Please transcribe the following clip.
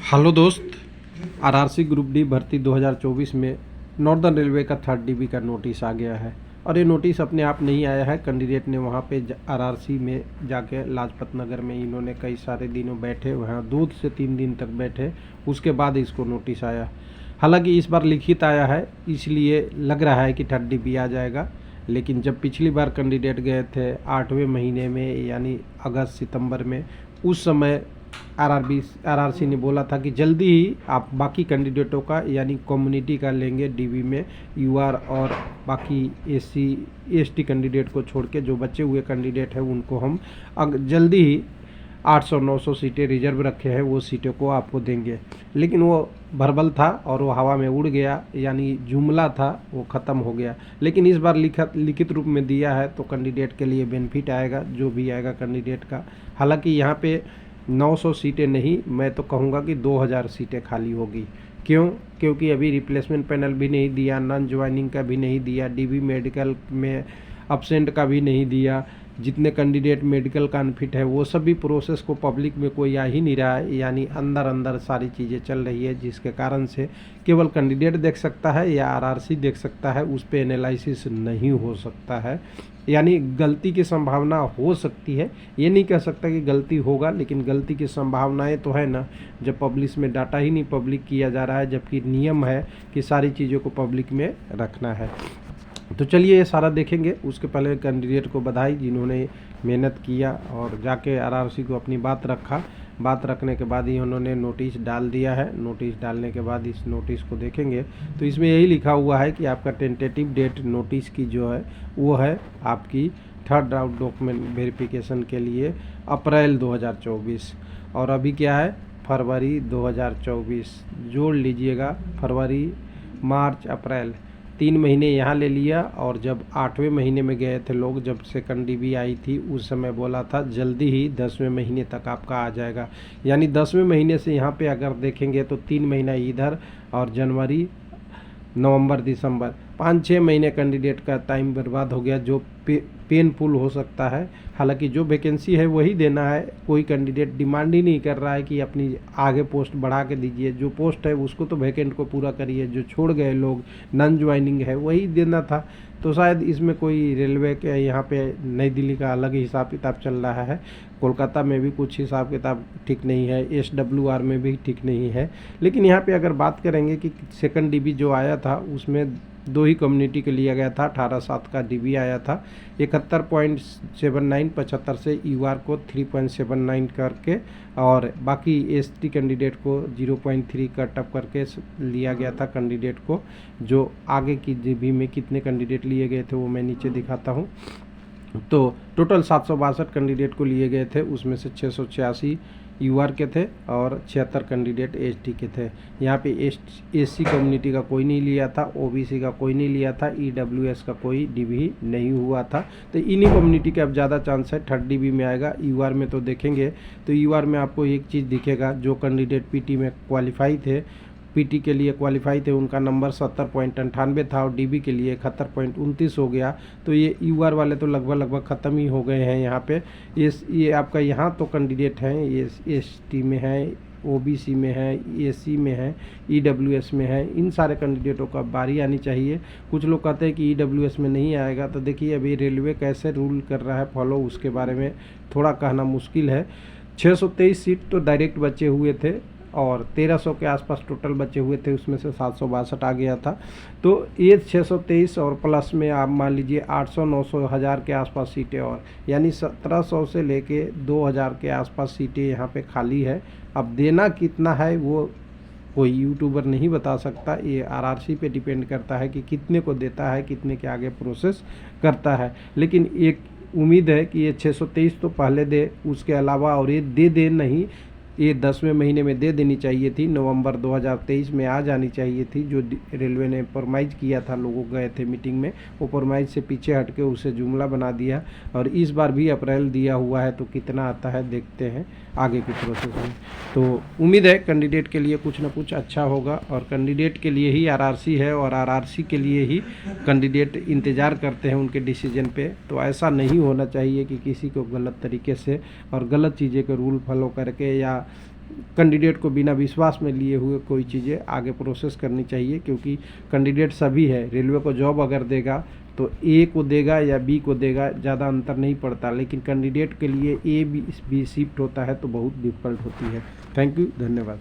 Hello दोस्त। RRC group D भर्ती 2024 में नॉर्दर्न रेलवे का 3rd डीबी का नोटिस आ गया है। और ये नोटिस अपने आप नहीं आया है, कैंडिडेट ने वहाँ पे आरआरसी में जाके लाजपत नगर में इन्होंने कई सारे दिनों बैठे, वहाँ 2 से 3 दिन तक बैठे, उसके बाद इसको नोटिस आया। हालांकि इस बार लिखित आया है, इसलिए लग रहा है कि 3rd डीबी आ जाएगा। लेकिन जब पिछली बार कैंडिडेट गए थे 8वें महीने में यानी अगस्त सितंबर में, उस समय आरआरसी ने बोला था कि जल्दी ही आप बाकी कैंडिडेटों का यानी कम्युनिटी का लेंगे डीबी में, यूआर और बाकी एससी एसटी कैंडिडेट को छोड़ के जो बचे हुए कैंडिडेट हैं उनको हम जल्दी ही 800-900 सीटें रिजर्व रखे हैं, वो सीटों को आपको देंगे। लेकिन वो भरबल था और वो हवा में उड़ गया, यानी जुमला था, वो ख़त्म हो गया। लेकिन इस बार लिखित रूप में दिया है तो कैंडिडेट के लिए बेनिफिट आएगा, जो भी आएगा कैंडिडेट का। हालांकि यहाँ पे 900 सीटें नहीं, मैं तो कहूँगा कि 2000 सीटें खाली होगी। क्यों? क्योंकि अभी रिप्लेसमेंट पैनल भी नहीं दिया, नॉन ज्वाइनिंग का भी नहीं दिया, डीबी मेडिकल में अब्सेंट का भी नहीं दिया। जितने कैंडिडेट मेडिकल का अनफिट है वो सभी प्रोसेस को पब्लिक में कोई आ ही नहीं रहा है, यानी अंदर अंदर सारी चीज़ें चल रही है, जिसके कारण से केवल कैंडिडेट देख सकता है या आरआरसी देख सकता है, उस पर एनालिसिस नहीं हो सकता है। यानी गलती की संभावना हो सकती है, ये नहीं कह सकता कि गलती होगा, लेकिन गलती की संभावनाएं तो है ना, जब पब्लिश में डाटा ही नहीं पब्लिक किया जा रहा है, जबकि नियम है कि सारी चीज़ों को पब्लिक में रखना है। तो चलिए ये सारा देखेंगे। उसके पहले कैंडिडेट को बधाई जिन्होंने मेहनत किया और जाके आरआरसी को अपनी बात रखा। बात रखने के बाद ही उन्होंने नोटिस डाल दिया है। नोटिस डालने के बाद इस नोटिस को देखेंगे तो इसमें यही लिखा हुआ है कि आपका टेंटेटिव डेट नोटिस की जो है वो है आपकी 3rd राउंड डॉक्यूमेंट वेरिफिकेशन के लिए अप्रैल 2024, और अभी क्या है फरवरी 2024। जोड़ लीजिएगा फरवरी, मार्च, अप्रैल, 3 महीने यहाँ ले लिया। और जब 8वें महीने में गए थे लोग, जब सेकंड डीबी आई थी, उस समय बोला था जल्दी ही 10वें महीने तक आपका आ जाएगा। यानी 10वें महीने से यहाँ पे अगर देखेंगे तो 3 महीना इधर और जनवरी, नवंबर, दिसंबर, 5-6 महीने कैंडिडेट का टाइम बर्बाद हो गया, जो पेनफुल हो सकता है। हालांकि जो वैकेंसी है वही देना है, कोई कैंडिडेट डिमांड ही नहीं कर रहा है कि अपनी आगे पोस्ट बढ़ा के दीजिए। जो पोस्ट है उसको तो वैकेंट को पूरा करिए, जो छोड़ गए लोग नॉन ज्वाइनिंग है वही देना था। तो शायद इसमें कोई रेलवे के यहाँ पे नई दिल्ली का अलग हिसाब किताब चल रहा है, कोलकाता में भी कुछ हिसाब किताब ठीक नहीं है, SWR में भी ठीक नहीं है। लेकिन यहाँ पे अगर बात करेंगे कि सेकंड डीबी जो आया था उसमें 2 ही कम्युनिटी के लिया गया था, 18/7 का डीबी आया था, 71.79, 75 से यूआर को 3.79 करके, और बाकी एसटी कैंडिडेट को 0.3 कट अप करके लिया गया था कैंडिडेट को। जो आगे की डीबी में कितने कैंडिडेट लिए गए थे वो मैं नीचे दिखाता हूँ। तो टोटल 762 कैंडिडेट को लिए गए थे, उसमें से 686 यूआर के थे और 76 कैंडिडेट एसटी के थे। यहाँ पे एससी कम्युनिटी का कोई नहीं लिया था, ओबीसी का कोई नहीं लिया था, ईडब्ल्यूएस का कोई डीबी नहीं हुआ था। तो इन्हीं कम्युनिटी का अब ज़्यादा चांस है 3rd डीबी में आएगा। यूआर में तो देखेंगे तो यूआर में आपको एक चीज़ दिखेगा, जो कैंडिडेट पीटी में क्वालिफाई थे, पीटी के लिए क्वालिफाई थे, उनका नंबर 70.98 था और डीबी के लिए 71.29 हो गया। तो ये यूआर वाले तो लगभग ख़त्म ही हो गए हैं यहाँ पे। ये आपका यहाँ तो कैंडिडेट हैं, ये एसटी में है, ओबीसी में है, एससी में है, ईडब्ल्यूएस में है। इन सारे कैंडिडेटों का बारी आनी चाहिए। कुछ लोग कहते हैं कि ईडब्ल्यूएस में नहीं आएगा, तो देखिए अभी रेलवे कैसे रूल कर रहा है फॉलो, उसके बारे में थोड़ा कहना मुश्किल है। 623 सीट तो डायरेक्ट बचे हुए थे और 1300 के आसपास टोटल बचे हुए थे, उसमें से 762 आ गया था। तो ये 623 और प्लस में आप मान लीजिए 800, 900, 1000 के आसपास सीटें, और यानी 1700 से लेके 2000 के आसपास सीटें यहाँ पे खाली है। अब देना कितना है वो कोई यूट्यूबर नहीं बता सकता, ये आरआरसी पे डिपेंड करता है कि कितने को देता है, कितने के आगे प्रोसेस करता है। लेकिन एक उम्मीद है कि ये 623 तो पहले दे, उसके अलावा और ये दे नहीं, ये 10वें महीने में दे देनी चाहिए थी, नवंबर 2023 में आ जानी चाहिए थी। जो रेलवे ने फरमाइश किया था, लोगों गए थे मीटिंग में, वो फरमाइश से पीछे हट के उसे जुमला बना दिया। और इस बार भी अप्रैल दिया हुआ है, तो कितना आता है देखते हैं आगे की प्रोसेस में। तो उम्मीद है कैंडिडेट के लिए कुछ ना कुछ अच्छा होगा, और कैंडिडेट के लिए ही आरआरसी है और आरआरसी के लिए ही कैंडिडेट इंतज़ार करते हैं उनके डिसीजन पे। तो ऐसा नहीं होना चाहिए कि किसी को गलत तरीके से और गलत चीज़ें के रूल फॉलो करके या कैंडिडेट को बिना विश्वास में लिए हुए कोई चीज़ें आगे प्रोसेस करनी चाहिए, क्योंकि कैंडिडेट सभी है। रेलवे को जॉब अगर देगा तो ए को देगा या बी को देगा, ज़्यादा अंतर नहीं पड़ता, लेकिन कैंडिडेट के लिए ए बी शिफ्ट होता है तो बहुत डिफ़िकल्ट होती है। थैंक यू, धन्यवाद।